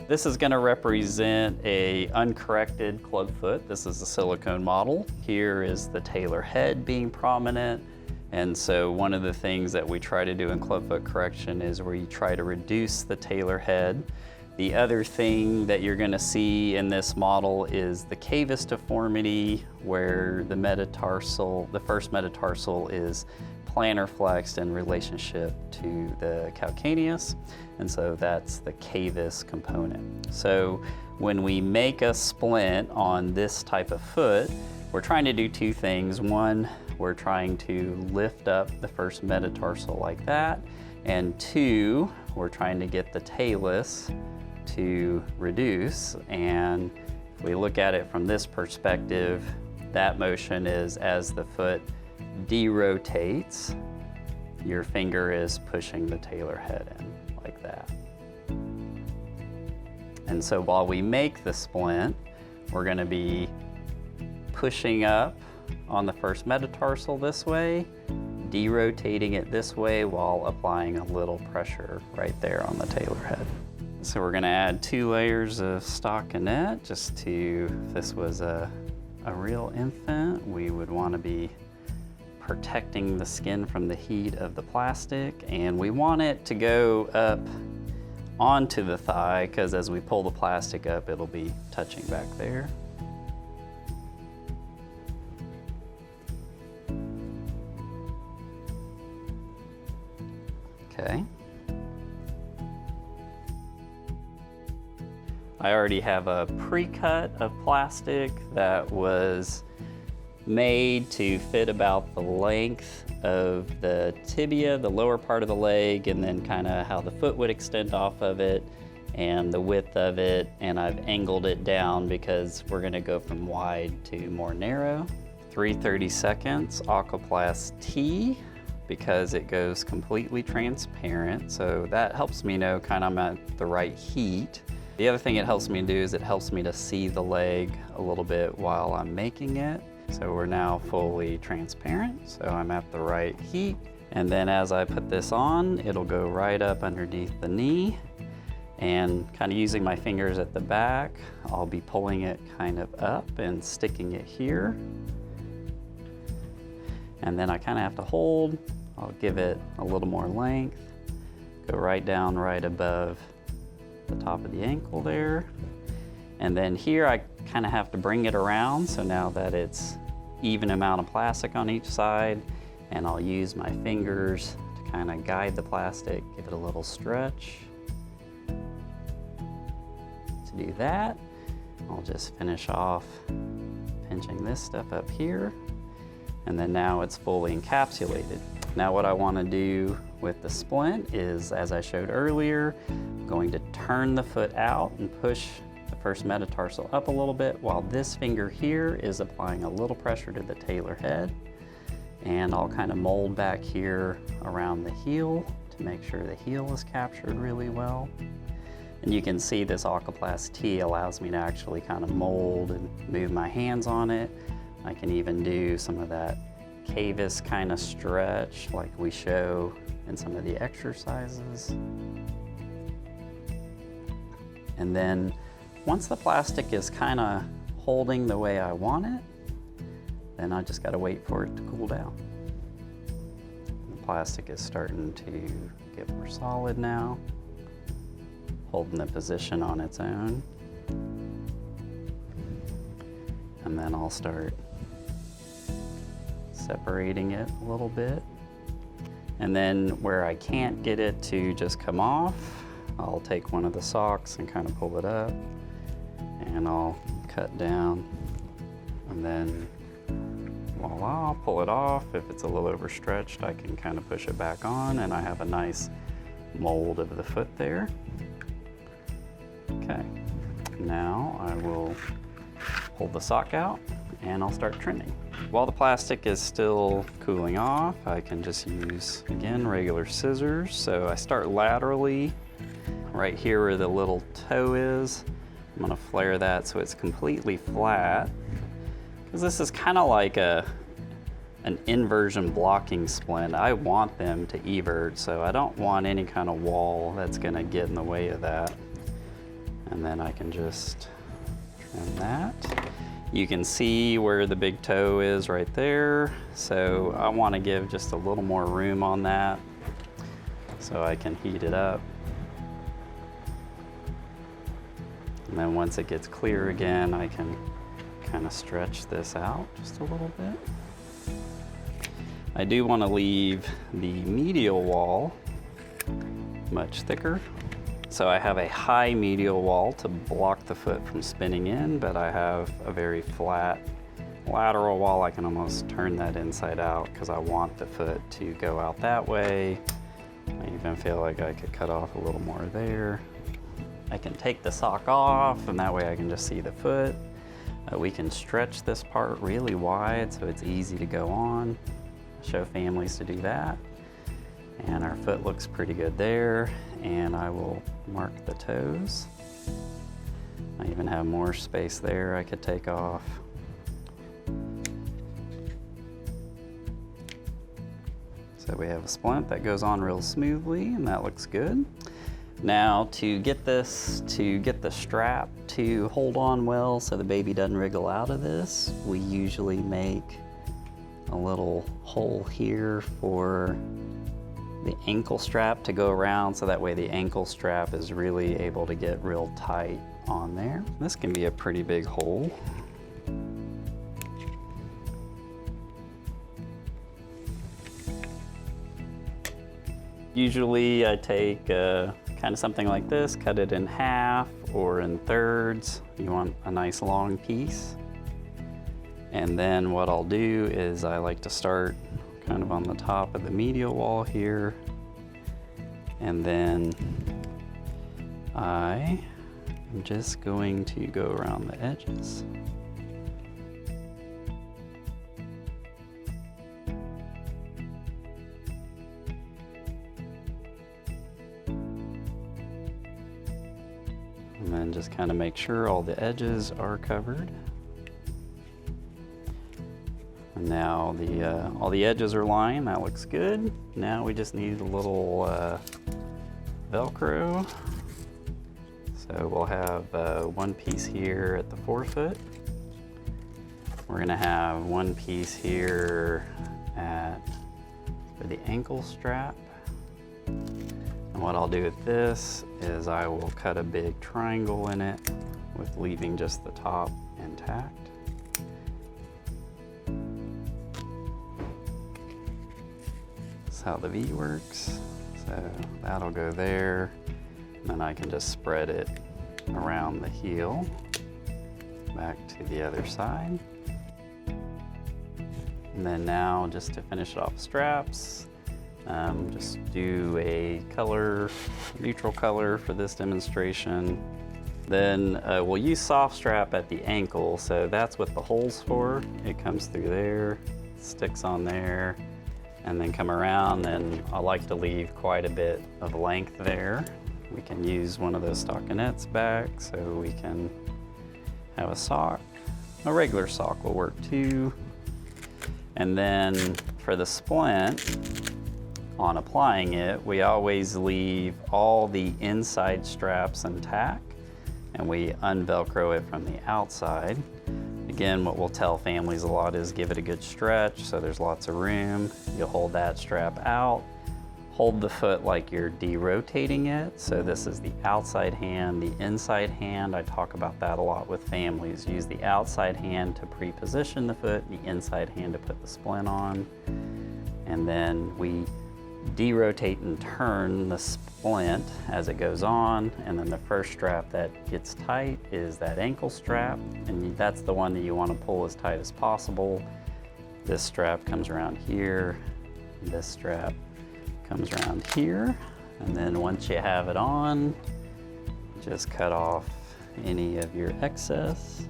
This is going to represent a uncorrected club foot. This is a silicone model. Here is the tailor head being prominent. And so one of the things that we try to do in clubfoot correction is where you try to reduce the tailor head. The other thing that you're going to see in this model is the cavus deformity, where the first metatarsal is plantar flexed in relationship to the calcaneus, and so that's the cavus component. So when we make a splint on this type of foot, we're trying to do two things. One, we're trying to lift up the first metatarsal like that, and two, we're trying to get the talus to reduce. And if we look at it from this perspective, that motion is as the foot derotates, your finger is pushing the tailor head in like that. And so while we make the splint, we're going to be pushing up on the first metatarsal this way, derotating it this way while applying a little pressure right there on the tailor head. So we're going to add 2 layers of stockinette just to, if this was a real infant, we would want to be protecting the skin from the heat of the plastic, and we want it to go up onto the thigh because as we pull the plastic up, it'll be touching back there. Okay. I already have a pre-cut of plastic that was made to fit about the length of the tibia, the lower part of the leg, and then kind of how the foot would extend off of it and the width of it. And I've angled it down because we're going to go from wide to more narrow. 3/32 Aquaplast T, because it goes completely transparent. So that helps me know kind of I'm at the right heat. The other thing it helps me do is it helps me to see the leg a little bit while I'm making it. So we're now fully transparent, so I'm at the right heat. And then as I put this on, it'll go right up underneath the knee, and kind of using my fingers at the back, I'll be pulling it kind of up and sticking it here. And then I kind of have to hold, I'll give it a little more length, go right down right above the top of the ankle there. And then here I kind of have to bring it around, so now that it's even amount of plastic on each side, and I'll use my fingers to kind of guide the plastic, give it a little stretch. To do that, I'll just finish off pinching this stuff up here, and then now it's fully encapsulated. Now what I want to do with the splint is, as I showed earlier, I'm going to turn the foot out and push the first metatarsal up a little bit while this finger here is applying a little pressure to the tailor head. And I'll kind of mold back here around the heel to make sure the heel is captured really well. And you can see this Aquaplast T allows me to actually kind of mold and move my hands on it. I can even do some of that cavus kind of stretch like we show in some of the exercises. And then once the plastic is kind of holding the way I want it, then I just got to wait for it to cool down. The plastic is starting to get more solid now, holding the position on its own. And then I'll start separating it a little bit. And then where I can't get it to just come off, I'll take one of the socks and kind of pull it up, and I'll cut down, and then voila, I'll pull it off. If it's a little overstretched, I can kind of push it back on, and I have a nice mold of the foot there. Okay, now I will pull the sock out and I'll start trimming. While the plastic is still cooling off, I can just use, again, regular scissors. So I start laterally, right here where the little toe is. I'm gonna flare that so it's completely flat, because this is kind of like an inversion blocking splint. I want them to evert, so I don't want any kind of wall that's gonna get in the way of that. And then I can just trim that. You can see where the big toe is right there. So I want to give just a little more room on that so I can heat it up. And then once it gets clear again, I can kind of stretch this out just a little bit. I do want to leave the medial wall much thicker. So I have a high medial wall to block the foot from spinning in, but I have a very flat lateral wall. I can almost turn that inside out because I want the foot to go out that way. I even feel like I could cut off a little more there. I can take the sock off, and that way I can just see the foot. We can stretch this part really wide so it's easy to go on. Show families to do that. And our foot looks pretty good there. And I will mark the toes. I even have more space there I could take off. So we have a splint that goes on real smoothly, and that looks good. Now to get the strap to hold on well so the baby doesn't wriggle out of this, we usually make a little hole here for the ankle strap to go around, so that way the ankle strap is really able to get real tight on there. This can be a pretty big hole. Usually I take kind of something like this, cut it in half or in thirds. You want a nice long piece. And then what I'll do is I like to start kind of on the top of the medial wall here. And then I am just going to go around the edges. And then just kind of make sure all the edges are covered. And now all the edges are lined, that looks good. Now we just need a little Velcro. So we'll have one piece here at the forefoot. We're gonna have one piece here for the ankle strap. And what I'll do with this is I will cut a big triangle in it with leaving just the top intact. That's how the V works. So that'll go there. And then I can just spread it around the heel, back to the other side. And then now, just to finish it off straps, just do a color, neutral color for this demonstration. Then we'll use soft strap at the ankle, so that's what the hole's for. It comes through there, sticks on there, and then come around, and I like to leave quite a bit of length there. We can use one of those stockinettes back so we can have a sock. A regular sock will work too. And then for the splint, on applying it, we always leave all the inside straps intact, and we unvelcro it from the outside. Again, what we'll tell families a lot is give it a good stretch so there's lots of room. You'll hold that strap out. Hold the foot like you're derotating it. So this is the outside hand, the inside hand. I talk about that a lot with families. Use the outside hand to pre-position the foot, the inside hand to put the splint on. And then we derotate and turn the splint as it goes on. And then the first strap that gets tight is that ankle strap. And that's the one that you want to pull as tight as possible. This strap comes around here. This strap comes around here, and then once you have it on, just cut off any of your excess.